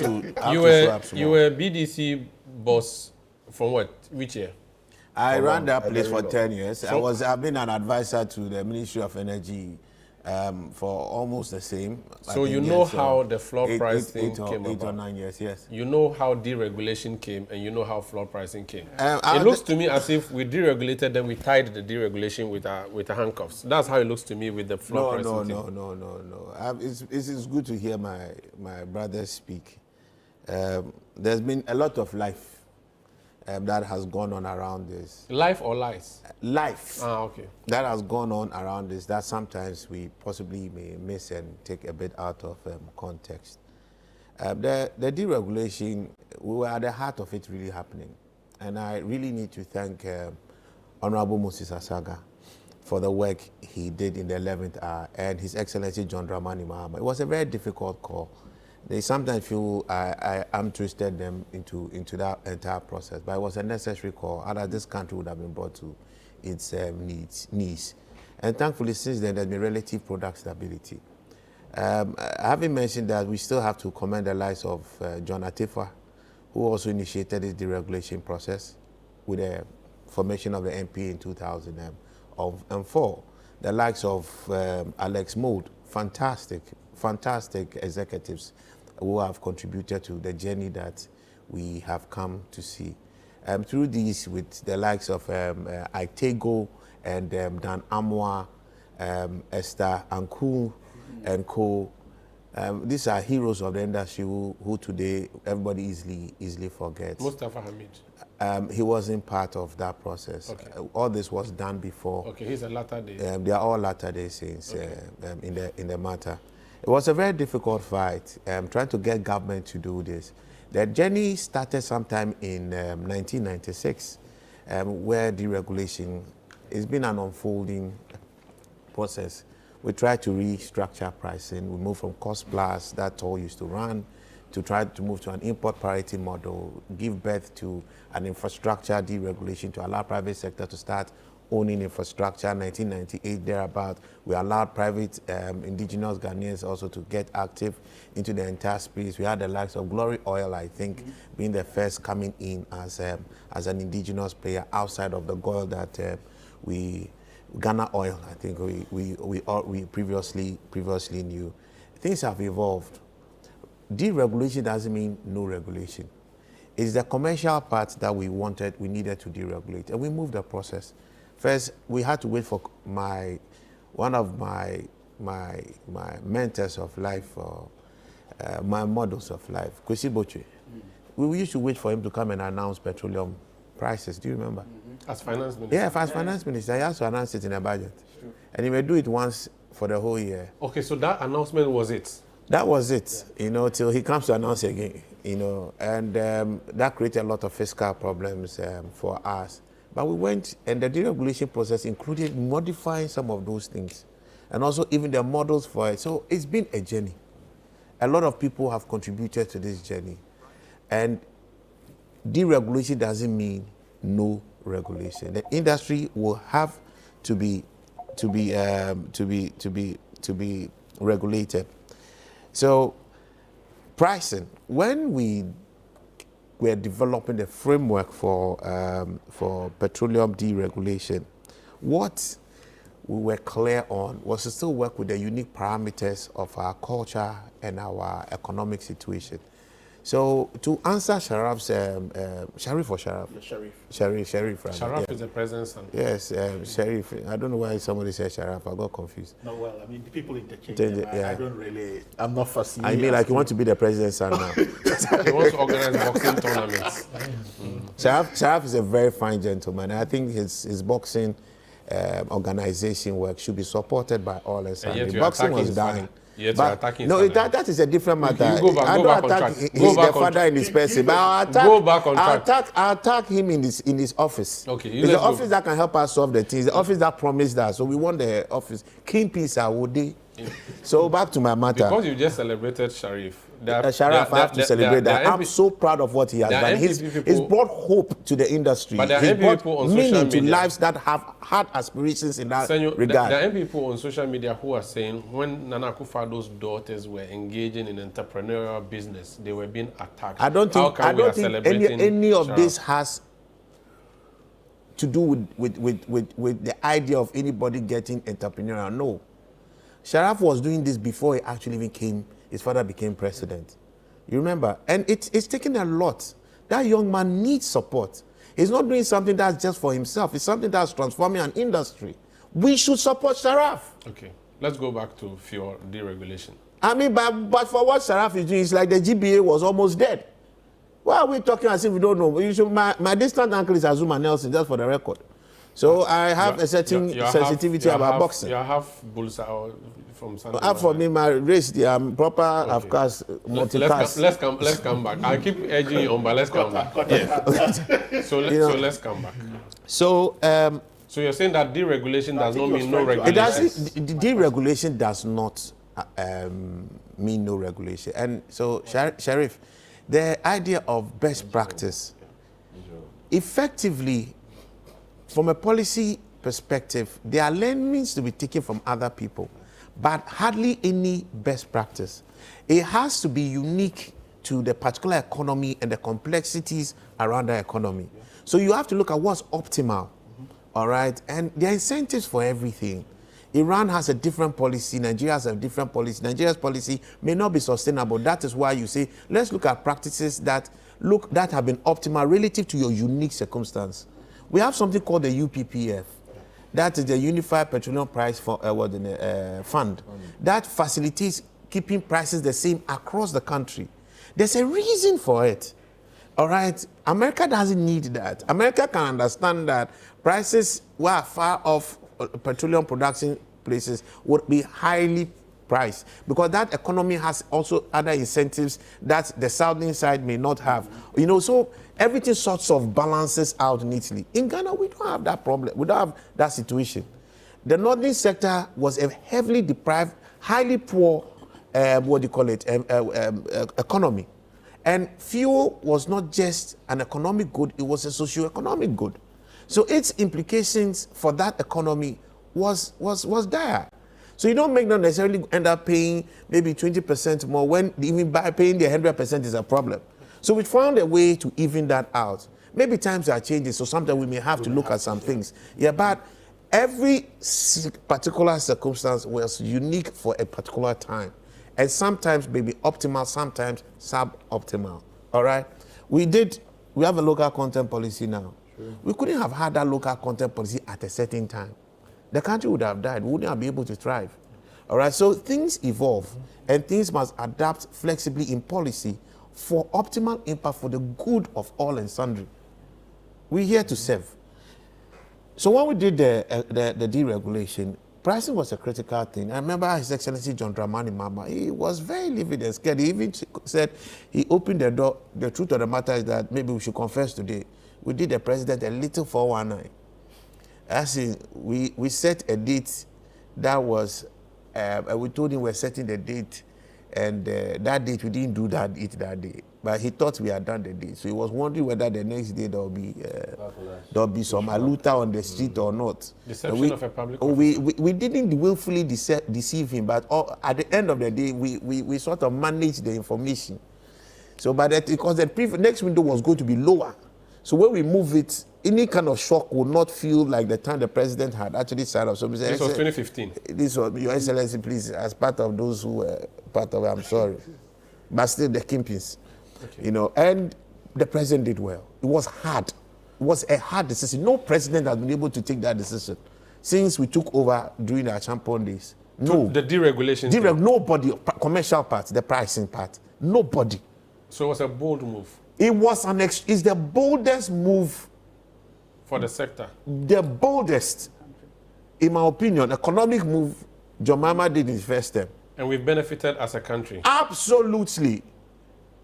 You were BDC boss from what? Which year? I ran that place for 10 years. I've been an advisor to the Ministry of Energy for almost the same. So you know how the floor pricing came about? 8 or 9 years, yes. You know how deregulation came, and you know how floor pricing came. It looks to me as if we deregulated, then we tied the deregulation with our handcuffs. That's how it looks to me with the floor pricing. No. It's good to hear my brothers speak. There's been a lot of life that has gone on around this. Life or lies? Life. Ah, okay. That has gone on around this that sometimes we possibly may miss and take a bit out of context. The deregulation, we were at the heart of it really happening. And I really need to thank Honorable Moses Asaga for the work he did in the 11th hour and His Excellency John Dramani Mahama. It was a very difficult call. They sometimes feel I am twisted them into that entire process, but it was a necessary call. Otherwise, this country would have been brought to its knees. And thankfully, since then, there's been relative product stability. Having mentioned that, we still have to commend the likes of John Atefa, who also initiated this deregulation process with the formation of the NPA in 2004. The likes of Alex Mode, fantastic executives who have contributed to the journey that we have come to see. Through these, with the likes of Itego and Dan Amwa, Esther Anku and co, these are heroes of the industry who today everybody easily forgets. Mustafa Hamid. He wasn't part of that process. Okay. All this was done before. Okay, he's a latter day. They are all latter day saints in the matter. It was a very difficult fight, trying to get government to do this. The journey started sometime in 1996, where deregulation has been an unfolding process. We tried to restructure pricing. We moved from cost plus that toll used to run to try to move to an import parity model, give birth to an infrastructure deregulation to allow private sector to start owning infrastructure. 1998 thereabout, we allowed private indigenous Ghanaians also to get active into the entire space. We had the likes of Glory Oil, I think, being the first coming in as an indigenous player outside of the oil that Ghana Oil, I think we previously knew. Things have evolved. Deregulation doesn't mean no regulation. It's the commercial part that we needed to deregulate, and we moved the process. First, we had to wait for one of my mentors of life, my models of life, Kwesi Boche. We used to wait for him to come and announce petroleum prices. Do you remember? As finance minister? Yeah, as finance minister, he has to announce it in a budget. Sure. And he may do it once for the whole year. Okay, so that announcement was it? That was it, till he comes to announce again, and that created a lot of fiscal problems for us. But we went, and the deregulation process included modifying some of those things, and also even the models for it. So it's been a journey. A lot of people have contributed to this journey, and deregulation doesn't mean no regulation. The industry will have to be regulated. So pricing, when we were developing the framework for petroleum deregulation, what we were clear on was to still work with the unique parameters of our culture and our economic situation. So to answer Sharaf's, Sharif or Sharaf? Sharif. Sharif. Sharaf is the president's son. Yes, Sharif. I don't know why somebody said Sharaf. I got confused. No, well, I mean, the people interchange them. I don't really, I'm not fussy. I mean, like you want to be the president's son now. He wants to organize boxing tournaments. Sharaf is a very fine gentleman. I think his boxing organization work should be supported by all us. Boxing was dying. That is a different matter. I don't attack his father in his person, but I attack him in his office. Okay, it's the office that can help us solve the things. The office that promised that. So we want the office. King Peace, would they? So back to my matter. Because you just celebrated Sharif, Sharaf, I have to celebrate that. I'm so proud of what he has done. He's brought hope to the industry. But there are he's people brought on social meaning media to lives that have had aspirations in that Senyo, regard. There are people on social media who are saying when Nana Akufo-Addo's daughters were engaging in entrepreneurial business, they were being attacked. I don't think any of this has to do with the idea of anybody getting entrepreneurial. No. Sharaf was doing this before he actually became, his father became president. You remember? And it's taken a lot. That young man needs support. He's not doing something that's just for himself. It's something that's transforming an industry. We should support Sharaf. Okay. Let's go back to fuel deregulation. I mean, but for what Sharaf is doing, it's like the GBA was almost dead. Why are we talking as if we don't know? You should, my distant uncle is Azuma Nelson, just for the record. So I have a certain sensitivity about boxing. You have Bulsa from Santo. For me, my race, I'm proper, of course, multicast. Let's come back. I keep edging you on, but let's come back. Yeah. So let's come back. So you're saying that deregulation does not mean no regulation? Deregulation does not mean no regulation. And so, Sheriff, the idea of best practice, effectively, from a policy perspective, there are learnings to be taken from other people, but hardly any best practice. It has to be unique to the particular economy and the complexities around the economy. So you have to look at what's optimal, all right? And there are incentives for everything. Iran has a different policy, Nigeria has a different policy. Nigeria's policy may not be sustainable. That is why you say, let's look at practices that have been optimal relative to your unique circumstance. We have something called the UPPF. That is the Unified Petroleum Price Fund. That facilitates keeping prices the same across the country. There's a reason for it. All right? America doesn't need that. America can understand that prices were far off petroleum production places would be highly priced because that economy has also other incentives that the southern side may not have. You know, so everything sorts of balances out neatly. In Ghana, we don't have that problem. We don't have that situation. The northern sector was a heavily deprived, highly poor, economy. And fuel was not just an economic good, it was a socio-economic good. So its implications for that economy was dire. So you don't not necessarily end up paying maybe 20% more when even by paying the 100% is a problem. So we found a way to even that out. Maybe times are changing, so sometimes we may have to look at some things. Yeah, but every particular circumstance was unique for a particular time. And sometimes maybe optimal, sometimes suboptimal. All right? We have a local content policy now. We couldn't have had that local content policy at a certain time. The country would have died. We wouldn't have been able to thrive. All right, so things evolve, and things must adapt flexibly in policy for optimal impact for the good of all and sundry. We're here to serve. So when we did the deregulation, pricing was a critical thing. I remember His Excellency John Dramani Mahama, he was very livid and scared. He even said he opened the door. The truth of the matter is that maybe we should confess today. We did the president a little 419. As in, we set a date that was, we told him we're setting the date, and that date, we didn't do that day. But he thought we had done the date. So he was wondering whether the next day there'll be some aluta on the street or not. Deception of a public we didn't willfully deceive him, but at the end of the day, we sort of managed the information. So because the next window was going to be lower. So when we move it, any kind of shock will not feel like the time the president had actually signed up. So this was 2015. This was, Your Excellency, please, as part of those who were part of it, I'm sorry. But still the kingpins, you know, and the president did well. It was hard. It was a hard decision. No president has been able to take that decision since we took over during our champion days. No. The deregulation. Nobody, commercial part, the pricing part, nobody. So it was a bold move. It was it's the boldest move for the sector. The boldest, in my opinion, economic move John Mahama did in his first term. And we've benefited as a country. Absolutely.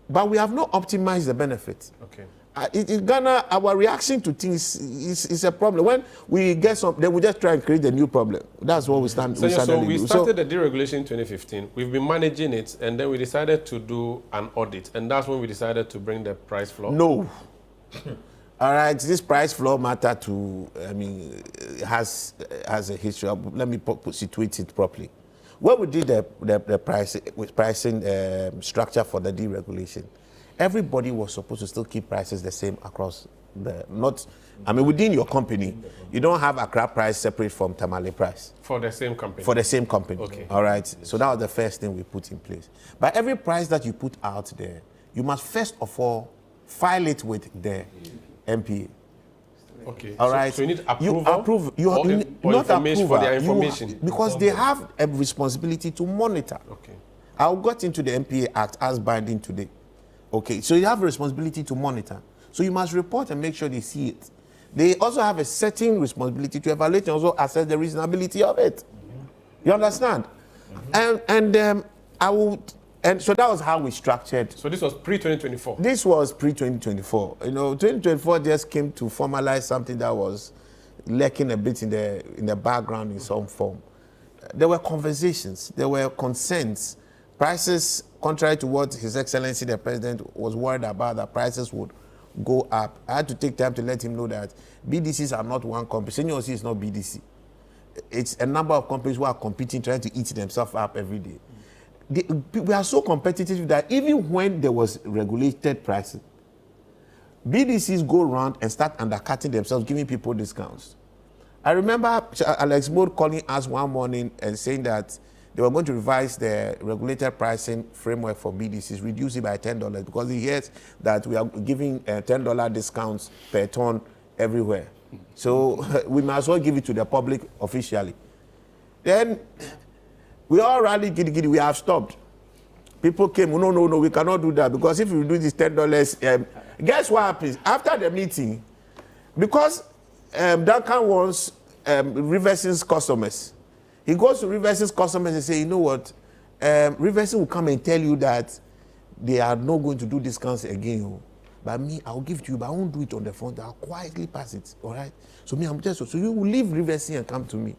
But we have not optimized the benefits. Okay. in Ghana, our reaction to things is a problem. When we get some, then we just try and create a new problem. That's what we stand. So we started the deregulation in 2015. We've been managing it, and then we decided to do an audit, and that's when we decided to bring the price floor. No. All right, this price floor matter has a history. Let me situate it properly. When we did the pricing structure for the deregulation, everybody was supposed to still keep prices the same across within your company. You don't have Accra price separate from Tamale price. For the same company? For the same company. Okay. All right, so that was the first thing we put in place. But every price that you put out there, you must first of all file it with the NPA. Okay. All right. So you need approval? Not information for their information? Because they have a responsibility to monitor. Okay. I got into the NPA Act as binding today. Okay, so you have a responsibility to monitor. So you must report and make sure they see it. They also have a certain responsibility to evaluate and also assess the reasonability of it. You understand? And so that was how we structured. So this was pre-2024? This was pre-2024. 2024 just came to formalize something that was lacking a bit in the background in some form. There were conversations, there were consents. Prices, contrary to what His Excellency the President was worried about, that prices would go up. I had to take time to let him know that BDCs are not one company. Senyo Hosi is not BDC. It's a number of companies who are competing, trying to eat themselves up every day. We are so competitive that even when there was regulated pricing, BDCs go around and start undercutting themselves, giving people discounts. I remember Alex Mode calling us one morning and saying that they were going to revise the regulated pricing framework for BDCs, reduce it by $10, because he hears that we are giving $10 discounts per ton everywhere. So we might as well give it to the public officially. Then we all rallied, giddy, we have stopped. People came, no, we cannot do that, because if we do this $10, guess what happens? After the meeting, because Duncan wants Riversing's customers, he goes to Riversing's customers and say, you know what, Riversing will come and tell you that they are not going to do discounts again. But me, I'll give it to you, but I won't do it on the front. I'll quietly pass it, all right? So you will leave Riversing and come to me.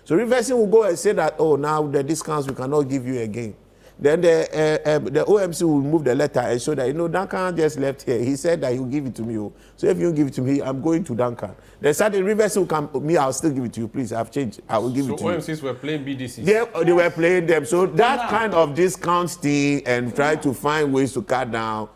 So Riversing will go and say that, oh, now the discounts we cannot give you again. Then the OMC will move the letter and show that, Duncan just left here. He said that he'll give it to me. So if you give it to me, I'm going to Duncan. Then suddenly Riversing will come, me, I'll still give it to you. Please, I've changed. I will give it to you. So OMCs were playing BDCs? They were playing them. So that kind of discount thing and try to find ways to cut down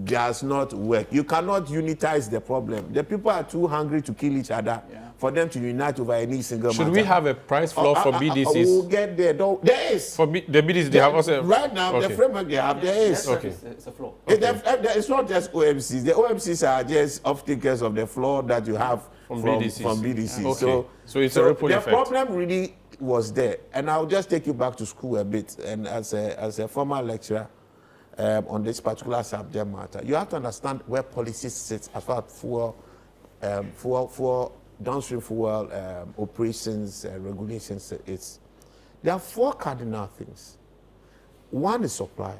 does not work. You cannot unitize the problem. The people are too hungry to kill each other for them to unite over any single matter. Should we have a price floor for BDCs? We'll get there. There is. For the BDCs, they have also... Right now, the framework they have, there is. Okay. It's a floor. It's not just OMCs. The OMCs are just off-takers of the floor that you have from BDCs. Okay. So it's a ripple effect. The problem really was there. And I'll just take you back to school a bit. And as a former lecturer, on this particular subject matter, you have to understand where policy sits as far as fuel, downstream fuel operations, regulations. There are four cardinal things. One is supply.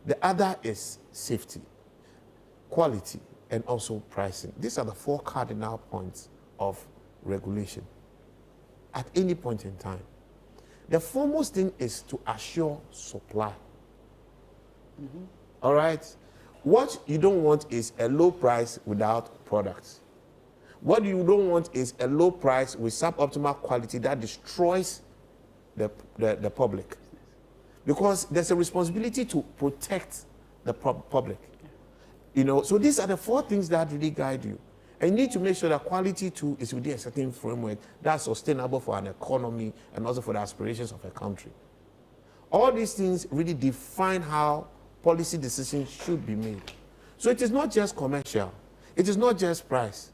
The other is safety, quality, and also pricing. These are the four cardinal points of regulation at any point in time. The foremost thing is to assure supply. All right? What you don't want is a low price without products. What you don't want is a low price with suboptimal quality that destroys the public. Because there's a responsibility to protect the public. So these are the four things that really guide you. And you need to make sure that quality too is within a certain framework that's sustainable for an economy and also for the aspirations of a country. All these things really define how policy decisions should be made. So it is not just commercial. It is not just price.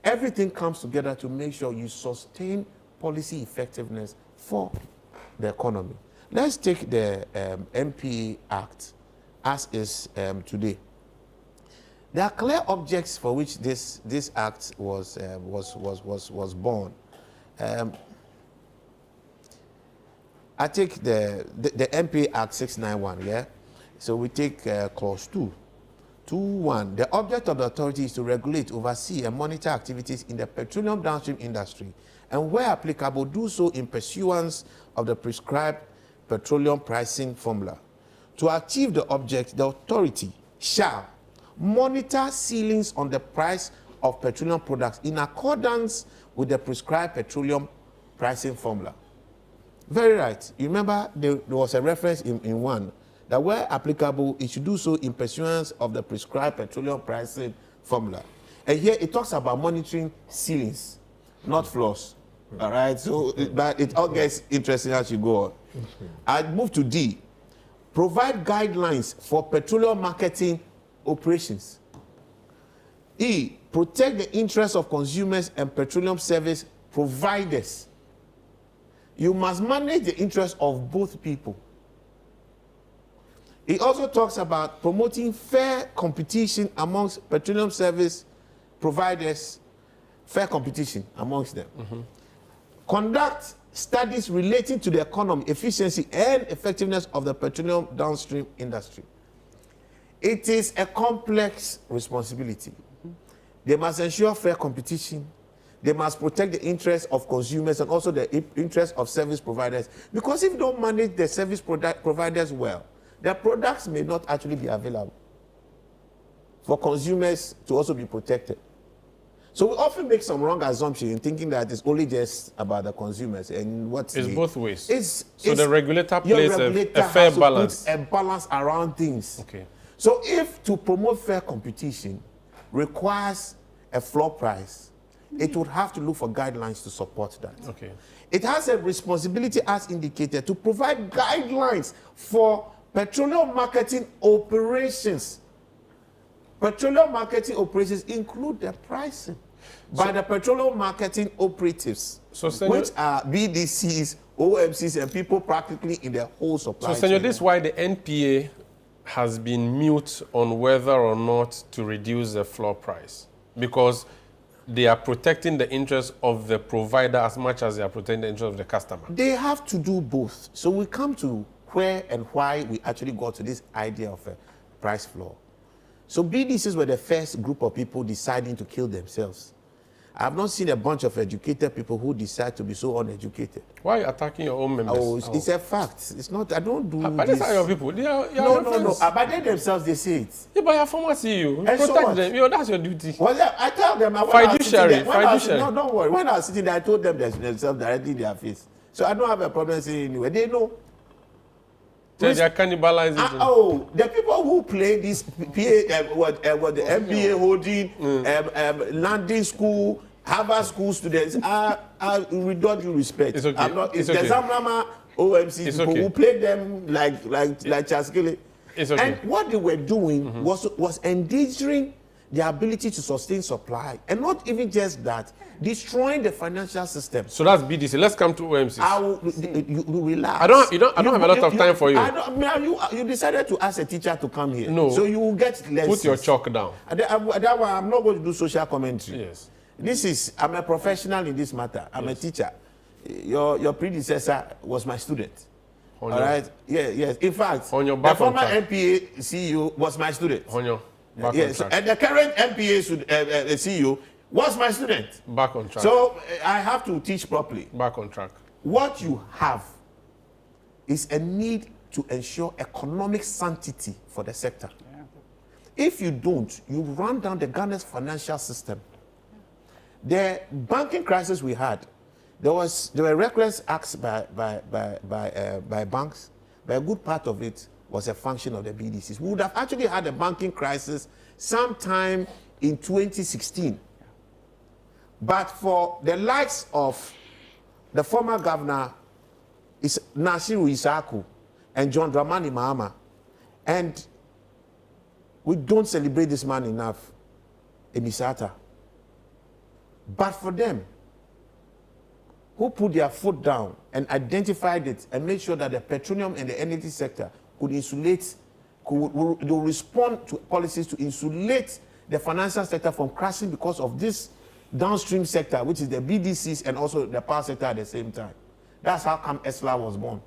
Everything comes together to make sure you sustain policy effectiveness for the economy. Let's take the NPA Act as is today. There are clear objects for which this act was born. I take the NPA Act 691, yeah? So we take clause 2. 2.1. The object of the authority is to regulate, oversee, and monitor activities in the petroleum downstream industry, and where applicable, do so in pursuance of the prescribed petroleum pricing formula. To achieve the object, the authority shall monitor ceilings on the price of petroleum products in accordance with the prescribed petroleum pricing formula. Very right. You remember there was a reference in one that where applicable, it should do so in pursuance of the prescribed petroleum pricing formula. And here it talks about monitoring ceilings, not floors. All right, so but it all gets interesting as you go on. I move to D. Provide guidelines for petroleum marketing operations. E. Protect the interests of consumers and petroleum service providers. You must manage the interests of both people. It also talks about promoting fair competition amongst petroleum service providers, fair competition amongst them. Conduct studies relating to the economy, efficiency, and effectiveness of the petroleum downstream industry. It is a complex responsibility. They must ensure fair competition. They must protect the interests of consumers and also the interests of service providers. Because if you don't manage the service providers well, their products may not actually be available for consumers to also be protected. So we often make some wrong assumption in thinking that it's only just about the consumers and what's it's both ways. So the regulator plays a fair balance. Put a balance around things. Okay. So if to promote fair competition requires a floor price, it would have to look for guidelines to support that. Okay. It has a responsibility, as indicated, to provide guidelines for petroleum marketing operations. Petroleum marketing operations include the pricing by the petroleum marketing operatives, which are BDCs, OMCs, and people practically in the whole supply chain. So, Senyo, this is why the NPA has been mute on whether or not to reduce the floor price, because they are protecting the interests of the provider as much as they are protecting the interests of the customer. They have to do both. So we come to where and why we actually got to this idea of a price floor. So BDCs were the first group of people deciding to kill themselves. I've not seen a bunch of educated people who decide to be so uneducated. Why are you attacking your own members? Oh, it's a fact. It's not, I don't do but this. these are your people. No. But they themselves, they say it. Yeah, but you're former CEO. And protect them. That's your duty. Well, I tell them. Fiduciary. No, don't worry. When I was sitting there, I told them themselves directly in their face. So I don't have a problem saying anyway. They know. So they are cannibalizing. The people who play this what the MBA holding, landing school, Harvard school students are with all due respect. It's okay. It's the Zamrama OMCs people who play them like Chaskele. It's okay. And what they were doing was endangering the ability to sustain supply, and not even just that, destroying the financial system. So that's BDC. Let's come to OMCs. You relax. I don't have a lot of time for you. You decided to ask a teacher to come here. No. So you will get lessons. Put your chalk down. That one, I'm not going to do social commentary. Yes. I'm a professional in this matter. I'm a teacher. Your predecessor was my student. All right? Yes. In fact, the former NPA CEO was my student. Yes. And the current NPA CEO was my student. Back on track. So I have to teach properly. Back on track. What you have is a need to ensure economic sanctity for the sector. Yeah. If you don't, you run down the Ghana's financial system. The banking crisis we had, there were reckless acts by banks, but a good part of it was a function of the BDCs. We would have actually had a banking crisis sometime in 2016. But for the likes of the former governor Nasiru Isaku and John Dramani Mahama, and we don't celebrate this man enough, Emisata. But for them, who put their foot down and identified it and made sure that the petroleum and the energy sector could respond to policies to insulate the financial sector from crashing because of this downstream sector, which is the BDCs and also the power sector at the same time. That's how ESLA was born.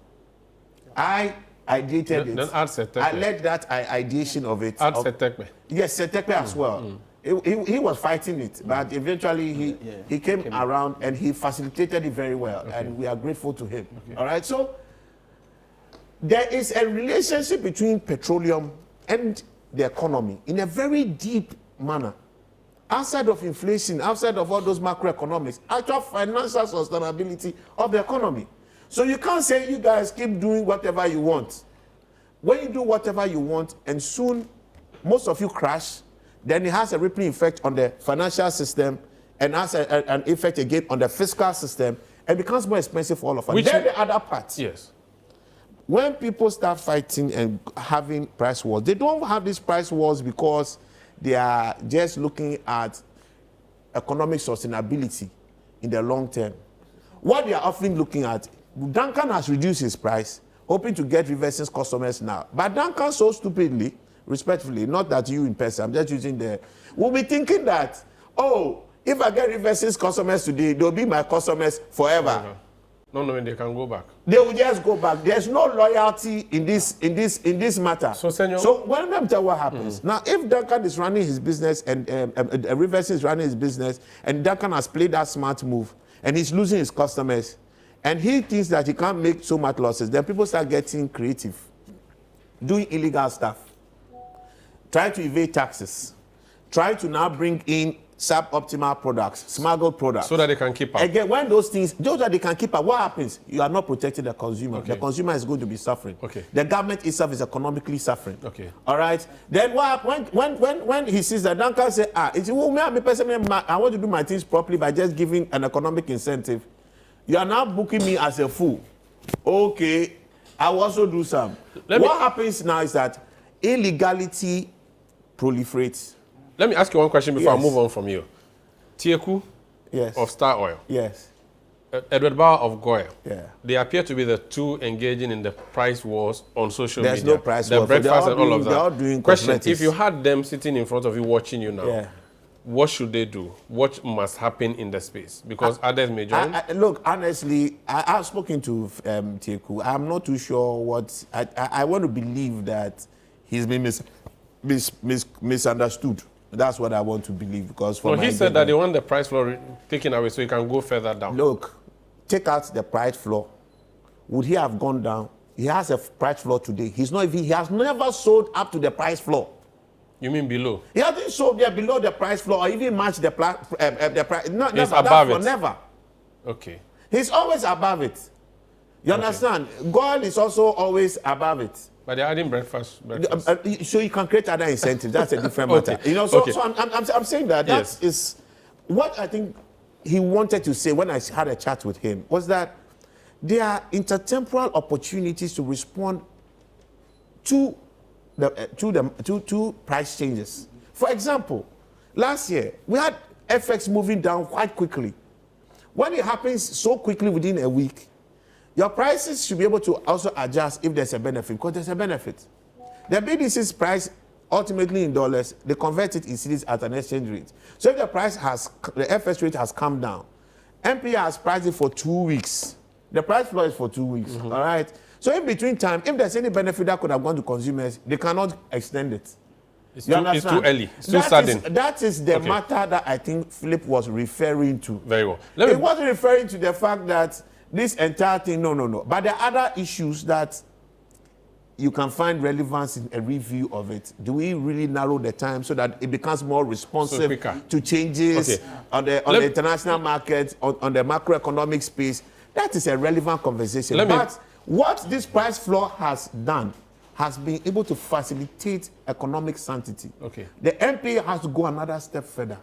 I ideated it. Then add Setekpe. I led that ideation of it. Add Setekpe. Yes, Setekpe as well. He was fighting it, but eventually he came around and he facilitated it very well, and we are grateful to him. All right, so there is a relationship between petroleum and the economy in a very deep manner. Outside of inflation, outside of all those macroeconomics, actual financial sustainability of the economy. So you can't say you guys keep doing whatever you want. When you do whatever you want and soon most of you crash, then it has a rippling effect on the financial system and has an effect again on the fiscal system and becomes more expensive for all of us. Then the other part. Yes. When people start fighting and having price wars, they don't have these price wars because they are just looking at economic sustainability in the long term. What they are often looking at, Duncan has reduced his price, hoping to get Riversins customers now. But Duncan so stupidly, respectfully, not that you in person, I'm just using will be thinking that, oh, if I get Riversins customers today, they'll be my customers forever. No, they can go back. They will just go back. There's no loyalty in this matter. So, Senyo, so when I tell what happens now, if Duncan is running his business and Riversins is running his business, and Duncan has played that smart move, and he's losing his customers, and he thinks that he can't make so much losses, then people start getting creative, doing illegal stuff, trying to evade taxes, trying to now bring in suboptimal products, smuggled products. So that they can keep up. Again, when those that they can keep up, what happens? You are not protecting the consumer. Okay. The consumer is going to be suffering. Okay. The government itself is economically suffering. Okay. All right. Then what? When he sees that, Duncan say, it's I want to do my things properly by just giving an economic incentive. You are now booking me as a fool. Okay. I will also do some. What happens now is that illegality proliferates. Let me ask you one question before I move on from you. Tieku of Star Oil. Yes. Edward Bauer of Goya. Yeah. They appear to be the two engaging in the price wars on social There's media. No price the wars. breakfast and all of that. They're all doing question, cosmetics. if you had them sitting in front of you watching you now, what should they do? What must happen in the space? Because others may join. Look, honestly, I've spoken to Tieku. I'm not too sure what... I want to believe that he's been misunderstood. That's what I want to believe, because for he said that they want the price floor taken away so he can go further down. Look, take out the price floor. Would he have gone down? He has a price floor today. He has never sold up to the price floor. You mean below? He hasn't sold there below the price floor or even matched the price. No, he's never, above it. Never. Okay. He's always above it. You understand? Gold is also always above it. But they're adding breakfast. So you can create other incentives. That's a different matter. You know, so I'm saying that is what I think he wanted to say when I had a chat with him, was that there are intertemporal opportunities to respond to price changes. For example, last year we had FX moving down quite quickly. When it happens so quickly within a week, your prices should be able to also adjust if there's a benefit, because there's a benefit. The BDC's price ultimately in dollars, they convert it in cedis at an exchange rate. So if the FX rate has come down, NPA has priced it for 2 weeks. The price floor is for 2 weeks, all right? So in between time, if there's any benefit that could have gone to consumers, they cannot extend it. It's too early. It's too sudden. That is the matter that I think Philip was referring to. Very well. He wasn't referring to the fact that this entire thing, no. But there are other issues that you can find relevance in a review of it. Do we really narrow the time so that it becomes more responsive to changes on the international market, on the macroeconomic space? That is a relevant conversation. But what this price floor has done has been able to facilitate economic sanctity. The NPA has to go another step further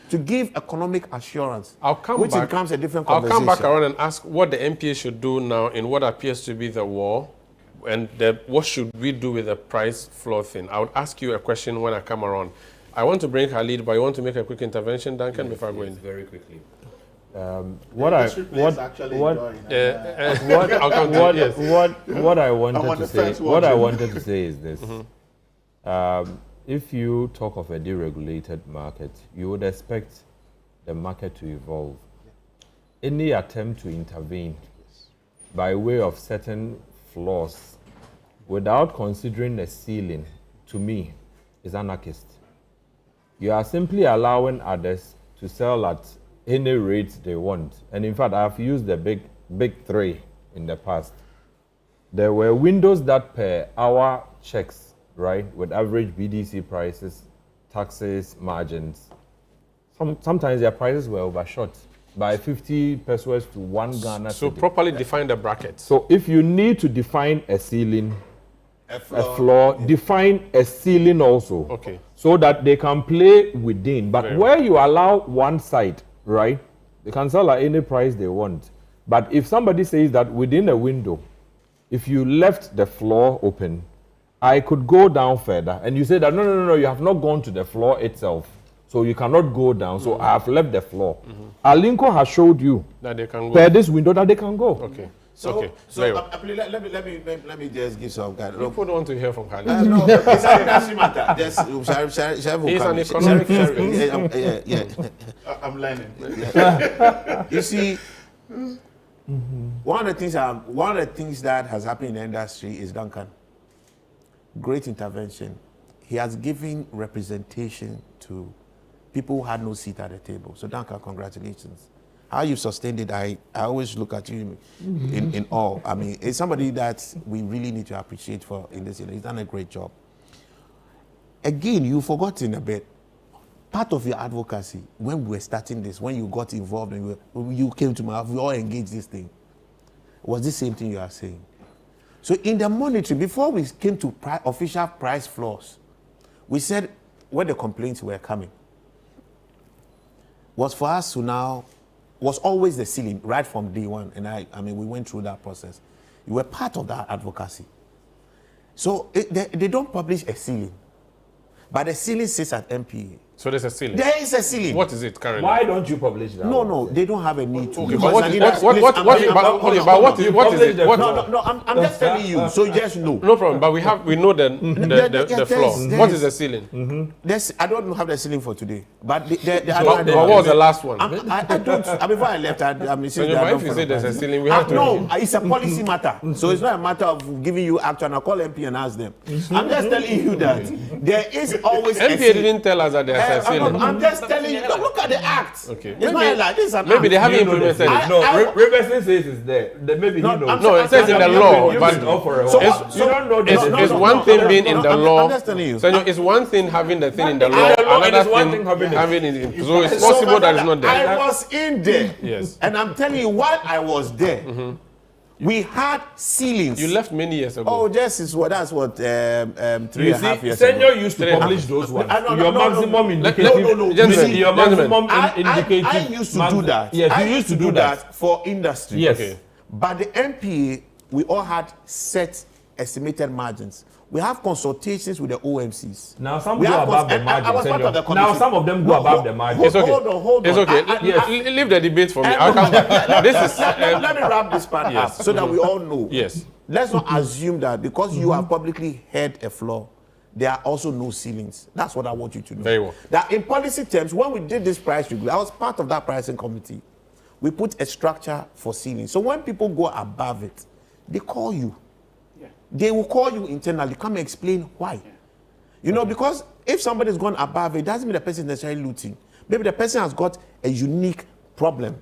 to give economic assurance, which becomes a different conversation. I'll come back around and ask what the NPA should do now in what appears to be the war, and what should we do with the price floor thing. I would ask you a question when I come around. I want to bring Khalid, but you want to make a quick intervention, Duncan, before I go in? Very quickly. What I wanted to say is this. If you talk of a deregulated market, you would expect the market to evolve. Any attempt to intervene by way of certain flaws without considering a ceiling, to me, is anarchist. You are simply allowing others to sell at any rate they want. And in fact, I've used the big three in the past. There were windows that per hour checks, right, with average BDC prices, taxes, margins. Sometimes their prices were overshot by 50 pesos to 1 Ghana. So properly define the brackets. So if you need to define a ceiling, a floor, define a ceiling also. Okay. So that they can play within. But where you allow one side, right, they can sell at any price they want. But if somebody says that within a window, if you left the floor open, I could go down further. And you say that, no, you have not gone to the floor itself. So you cannot go down. So I have left the floor. Alinko has showed you that they can go. Per this window that they can go. Okay. So, okay. Let me just give some kind. People don't want to hear from Khalid. No, it's an industry matter. I'm learning. You see, one of the things that has happened in the industry is Duncan. Great intervention. He has given representation to people who had no seat at the table. So Duncan, congratulations. How you sustained it, I always look at you in awe. I mean, it's somebody that we really need to appreciate for in this. He's done a great job. Again, you've forgotten a bit. Part of your advocacy, when we were starting this, when you got involved and you came to my office, we all engaged this thing, was the same thing you are saying. So in the monetary, before we came to official price floors, we said when the complaints were coming, was for us to now, was always the ceiling right from day one. And I mean, we went through that process. You were part of that advocacy. So they don't publish a ceiling, but the ceiling sits at NPA. So there's a ceiling. There is a ceiling. What is it currently? Why don't you publish that? No, they don't have a need to. Okay, but what is it? No, I'm just telling you, so you just know. No problem, but we know the floor. What is the ceiling? I don't have the ceiling for today, but what was the last one? I don't. Before I left, I'm if you say there's a ceiling, we have to. No, it's a policy matter. So it's not a matter of giving you action. I'll call MP and ask them. I'm just telling you that there is always. NPA didn't tell us that there's a ceiling. I'm just telling you. Look at the act. Okay. It's not like this. Maybe they haven't implemented it. No, Riverson says it's there. Maybe he knows. No, it says in the law, but it's one thing being in the law. I'm just telling you. So it's one thing having the thing in the law, another thing having it in. So it's possible that it's not there. I was in there. Yes. And I'm telling you, while I was there, we had ceilings. You left many years ago. Oh, that's what 3.5 years Senyo ago. used to publish those ones. Your maximum indicative. Your maximum indicative. I used to do that. Yes, I you used to do that for industry. Yes. Okay. But the NPA, we all had set estimated margins. We have consultations with the OMCs. Now some go above the margin. Now some of them go above the margin. It's okay. Hold on. It's okay. Leave the debate for me. I'll come back. Let me wrap this part up so that we all know. Yes. Let's not assume that because you have publicly had a floor, there are also no ceilings. That's what I want you to know. Very well. That in policy terms, when we did this price review, I was part of that pricing committee. We put a structure for ceilings. So when people go above it, they call you. They will call you internally, come and explain why. Yeah. You know, because if somebody's gone above it, doesn't mean the person is necessarily looting. Maybe the person has got a unique problem.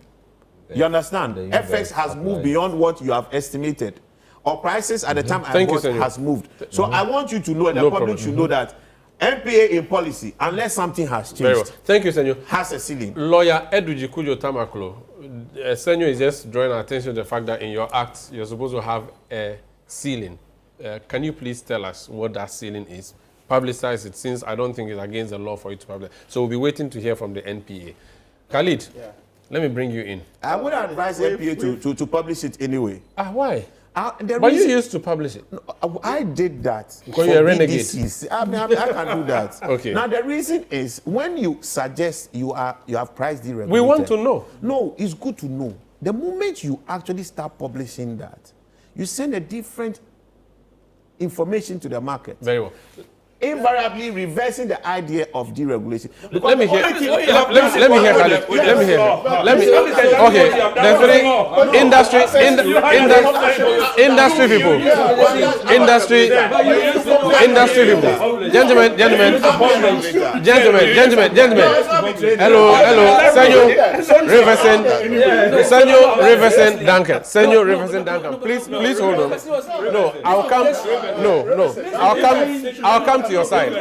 You understand? FX has moved beyond what you have estimated. Or prices at the time I bought has moved. So I want you to know, and the public should know that NPA in policy, unless something has changed, very well. Thank you, Senyo. Has a ceiling. Lawyer Eduji Kujo Tamaklo, Senyo is just drawing attention to the fact that in your act, you're supposed to have a ceiling. Can you please tell us what that ceiling is? Publicize it, since I don't think it's against the law for you to publish. So we'll be waiting to hear from the NPA. Khalid, let me bring you in. I would advise NPA to publish it anyway. Why? But you used to publish it. No, I did that. Because you're a renegade. I can do that. Okay. Now the reason is when you suggest you have price deregulated. We want to know. No, it's good to know. The moment you actually start publishing that, you send a different information to the market. Very well. invariably reversing the idea of deregulation. Let me hear. Let me hear. Khalid. Let me hear. Let me. Okay. The three industry people. Industry people. Gentlemen. Hello. Senyo Riverson Duncan. Please hold on. No, I'll come to your side.